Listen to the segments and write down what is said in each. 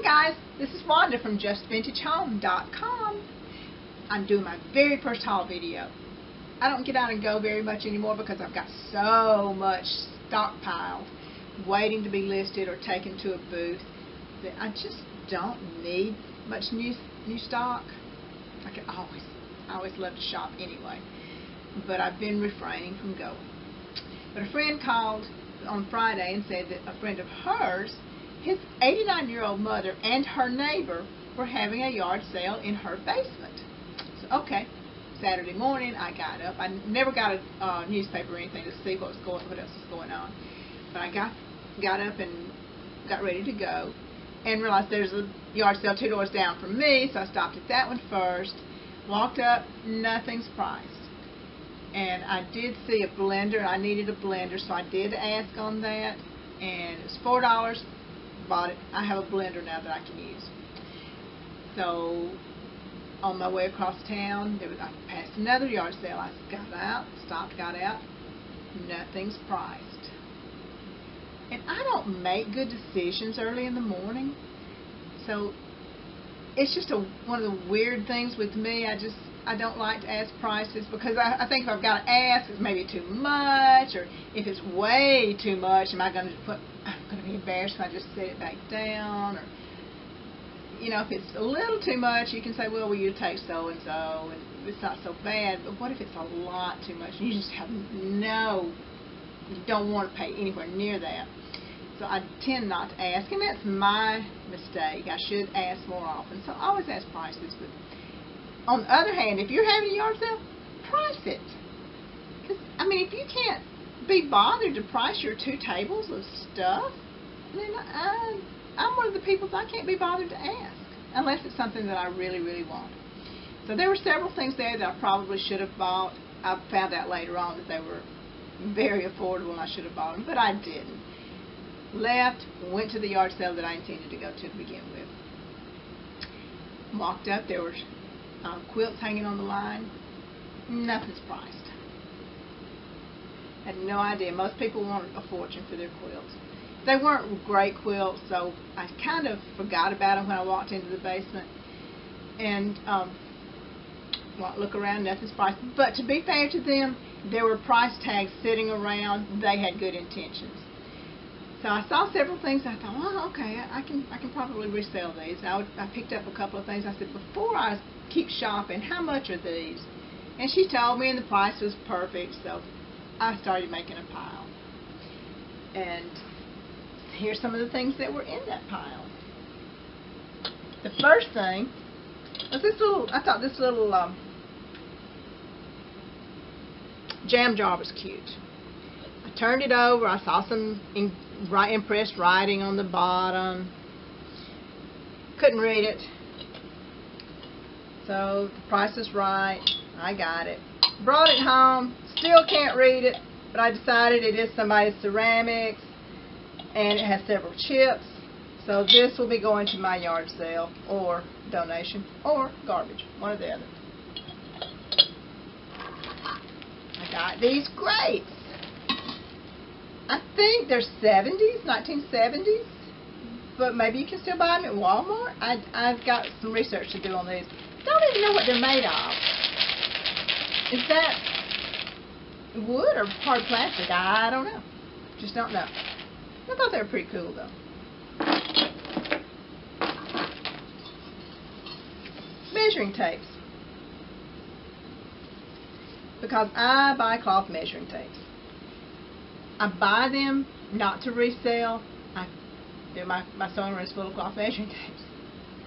guys, this is Wanda from JustVintageHome.com. I'm doing my very first haul video. I don't get out and go very much anymore because I've got so much stockpiled waiting to be listed or taken to a booth that I just don't need much new stock. I always love to shop anyway, but I've been refraining from going. But a friend called on Friday and said that a friend of hers, his 89-year-old mother and her neighbor were having a yard sale in her basement. So, okay, Saturday morning I got up. I never got a newspaper or anything to see what else was going on. But I got up and got ready to go and realized there's a yard sale 2 doors down from me, so I stopped at that one first. Walked up, nothing's priced. And I did see a blender. I needed a blender, so I did ask on that, and it was $4. Bought it. I have a blender now that I can use. So on my way across town, I passed another yard sale. I got out, stopped, got out. Nothing's priced. And I don't make good decisions early in the morning, so it's just one of the weird things with me. I don't like to ask prices because I think if I've got to ask, it's maybe too much, or if it's way too much, I'm going to be embarrassed if I just set it back down, or if it's a little too much, you can say, well, will you take so and so, and it's not so bad. But what if it's a lot too much, and you just have you don't want to pay anywhere near that? So I tend not to ask, and that's my mistake. I should ask more often. So I always ask prices. But on the other hand, if you're having a yard sale, price it. Because, if you can't be bothered to price your 2 tables of stuff, then I'm one of the people that I can't be bothered to ask, unless it's something that I really, really want. So there were several things there that I probably should have bought. I found out later on that they were very affordable and I should have bought them, but I didn't. Left, went to the yard sale that I intended to go to begin with. Walked up, there were quilts hanging on the line. Nothing's priced. Had no idea. Most people want a fortune for their quilts. They weren't great quilts, so I kind of forgot about them when I walked into the basement. And look around, nothing's priced. But to be fair to them, there were price tags sitting around. They had good intentions. So I saw several things. I thought, well, okay, I can probably resell these. I picked up a couple of things. I said, before I keep shopping, how much are these? And she told me, and the price was perfect. So I started making a pile. And here's some of the things that were in that pile. The first thing was this little. I thought this little jam jar was cute. I turned it over. I saw some impressed writing on the bottom. Couldn't read it. So the price was right. I got it. Brought it home. Still can't read it, but I decided it is somebody's ceramics, and it has several chips. So this will be going to my yard sale, or donation, or garbage, one or the other. I got these grapes. I think they're 1970s, but maybe you can still buy them at Walmart. I've got some research to do on these. Don't even know what they're made of. Is that wood or hard plastic? I don't know. Just don't know. I thought they were pretty cool, though. Measuring tapes. Because I buy cloth measuring tapes. I buy them not to resell. My sewing room is full of cloth measuring tapes.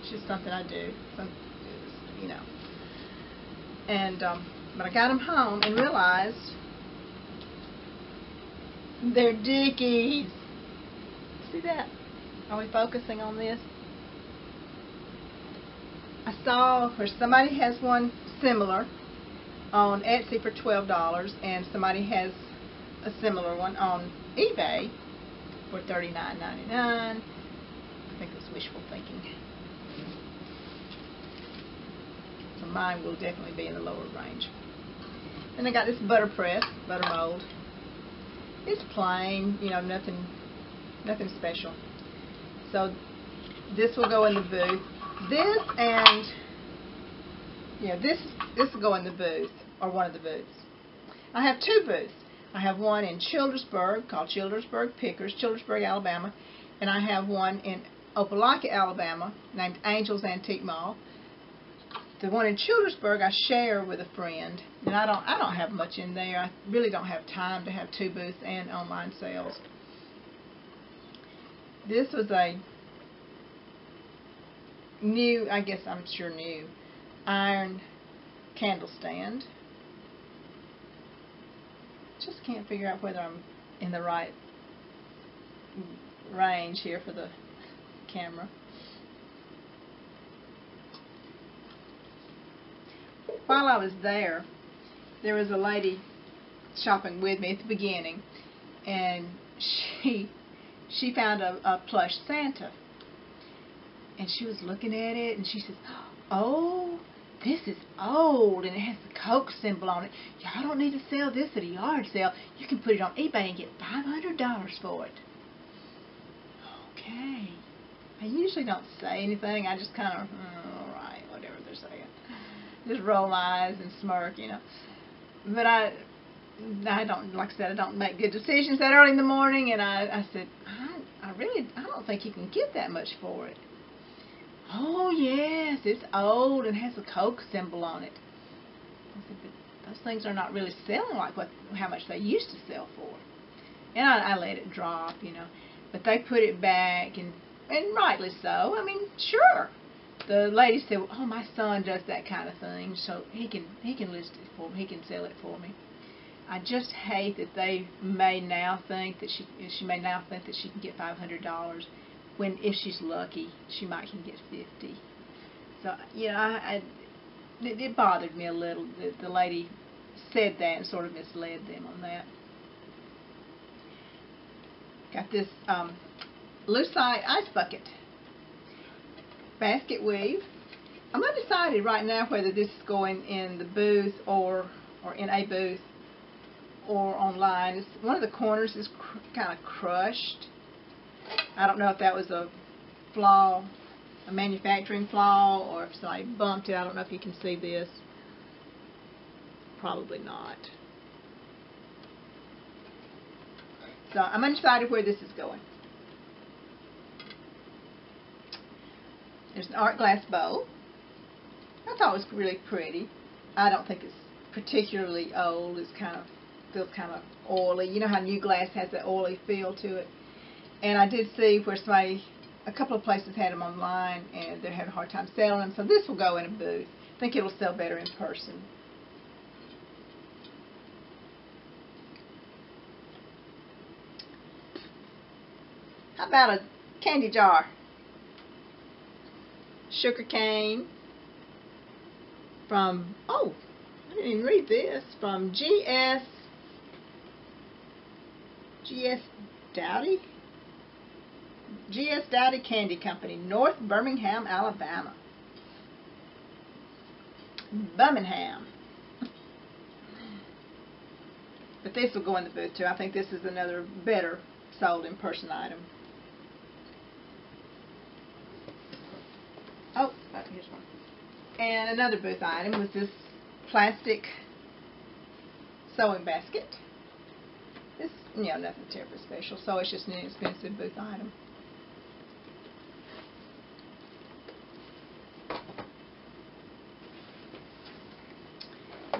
It's just something I do. And but I got them home and realized they're Dickies. See that? Are we focusing on this? I saw where somebody has one similar on Etsy for $12, and somebody has a similar one on eBay for $39.99. I think it's wishful thinking. So mine will definitely be in the lower range. Then I got this butter mold. It's plain, nothing special. So This will go in the booth. This and yeah, this will go in the booth, or one of the booths. I have two booths. I have one in Childersburg called Childersburg Pickers, Childersburg, Alabama, and I have one in Opelika, Alabama, named Angel's Antique Mall. The one in Childersburg I share with a friend, and I don't have much in there. I really don't have time to have two booths and online sales. This was a new, I guess I'm sure new, iron candle stand. Just can't figure out whether I'm in the right range here for the camera. While I was there was a lady shopping with me at the beginning, and she found a plush Santa, and she was looking at it, and she says, "Oh, this is old, and it has the Coke symbol on it. Y'all don't need to sell this at a yard sale. You can put it on eBay and get $500 for it." Okay. I usually don't say anything. I just kind of, all right, whatever they're saying. Just roll my eyes and smirk, you know. But I don't, like I said, I don't make good decisions that early in the morning, and I said, I don't think you can get that much for it. "Oh, yes, it's old and has a Coke symbol on it." I said, "But those things are not really selling like how much they used to sell for." And I let it drop, you know. But they put it back, and rightly so. I mean, sure. The lady said, "Oh, my son does that kind of thing, so he can list it for me. He can sell it for me." I just hate that they may now think that she may now think that she can get $500, when if she's lucky, she might can get $50. So, you know, it bothered me a little that the lady said that and sort of misled them on that. Got this lucite ice bucket basket weave. I'm undecided right now whether this is going in the booth or in a booth or online. One of the corners is kind of crushed. I don't know if that was a flaw, a manufacturing flaw, or if somebody bumped it. I don't know if you can see this. Probably not. So I'm undecided where this is going. There's an art glass bowl. I thought it was really pretty. I don't think it's particularly old. It's feels kind of oily. You know how new glass has that oily feel to it. And I did see where a couple of places had them online, and they're having a hard time selling them. So this will go in a booth. I think it'll sell better in person. How about a candy jar? Sugar cane from, oh, I didn't even read this, from G.S. Dowdy? G.S. Dowdy Candy Company, North Birmingham, Alabama. Birmingham. But this will go in the booth too. I think this is another better sold in person item. Oh, here's one. And another booth item was this plastic sewing basket. This, you know, nothing terribly special, so it's just an inexpensive booth item.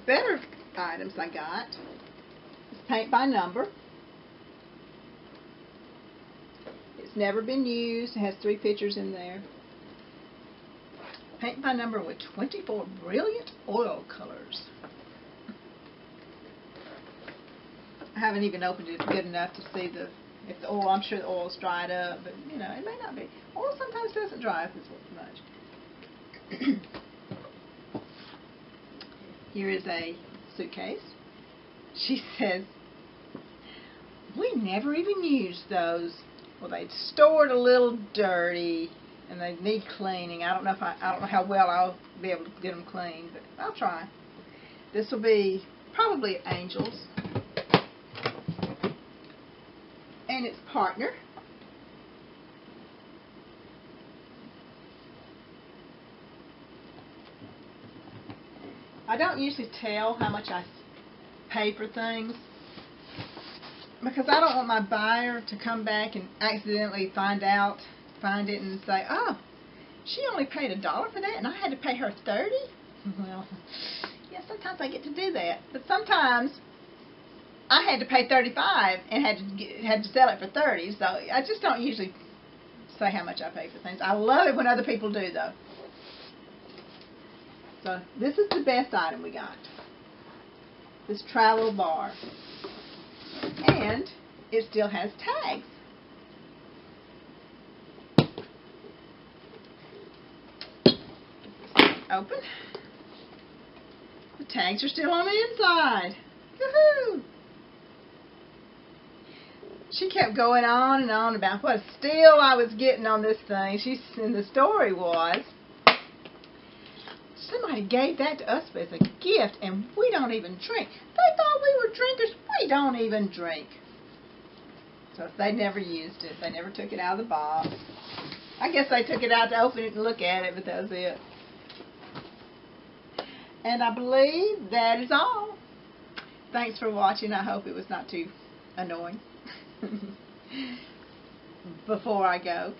Better items I got is paint by number. It's never been used. It has 3 pictures in there. Paint by number with 24 brilliant oil colors. I haven't even opened it good enough to see if the oil, I'm sure the oil's dried up, but you know, it may not be. Oil sometimes doesn't dry up as much. Here is a suitcase. She says, "We never even used those." Well, they'd stored a little dirty, and they need cleaning. I don't know how well I'll be able to get them cleaned, but I'll try. This will be probably Angel's and its partner. I don't usually tell how much I pay for things because I don't want my buyer to come back and accidentally find it and say, oh, she only paid $1 for that and I had to pay her $30. Well, yeah, sometimes I get to do that, but sometimes I had to pay $35 and had to sell it for $30. So I just don't usually say how much I pay for things. I love it when other people do, though. So this is the best item we got. This travel bar. And it still has tags. Open. The tags are still on the inside. Woohoo! She kept going on and on about what a steal I was getting on this thing. And the story was, somebody gave that to us as a gift, and we don't even drink. They thought we were drinkers. We don't even drink. So they never used it. They never took it out of the box. I guess they took it out to open it and look at it, but that was it. And I believe that is all. Thanks for watching. I hope it was not too annoying. Before I go,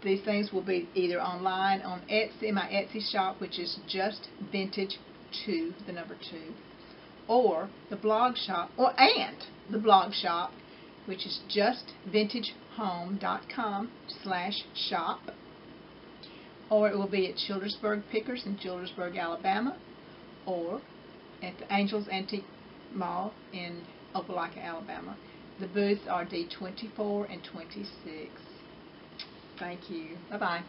these things will be either online on Etsy, my Etsy shop, which is just Vintage 2, the number 2, or the blog shop, and the blog shop, which is just vintagehome.com/shop, or it will be at Childersburg Pickers in Childersburg, Alabama, or at the Angels Antique Mall in Opelika, Alabama. The booths are D24 and 26. Thank you. Bye-bye.